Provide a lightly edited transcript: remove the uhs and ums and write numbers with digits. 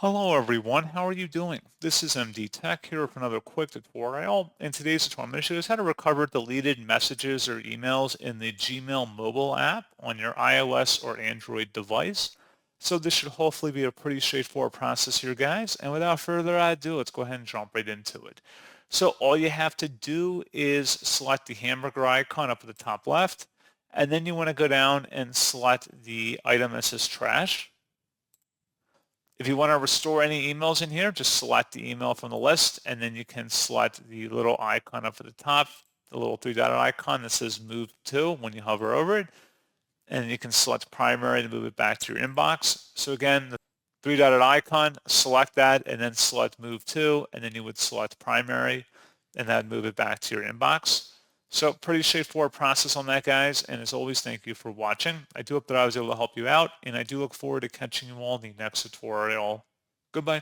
Hello everyone, how are you doing? This is MD Tech here with another quick tutorial. In today's tutorial, I'm going to show you how to recover deleted messages or emails in the Gmail mobile app on your iOS or Android device. So this should hopefully be a pretty straightforward process here, guys. And without further ado, let's go ahead and jump right into it. So all you have to do is select the hamburger icon up at the top left, and then you want to go down and select the item that says trash. If you want to restore any emails in here, just select the email from the list, and then you can select the little icon up at the top, the little three-dotted icon that says Move To when you hover over it, and you can select Primary to move it back to your inbox. So again, the three-dotted icon, select that, and then select Move To, and then you would select Primary, and then move it back to your inbox. So pretty straightforward process on that, guys. And as always, thank you for watching. I do hope that I was able to help you out, and I do look forward to catching you all in the next tutorial. Goodbye.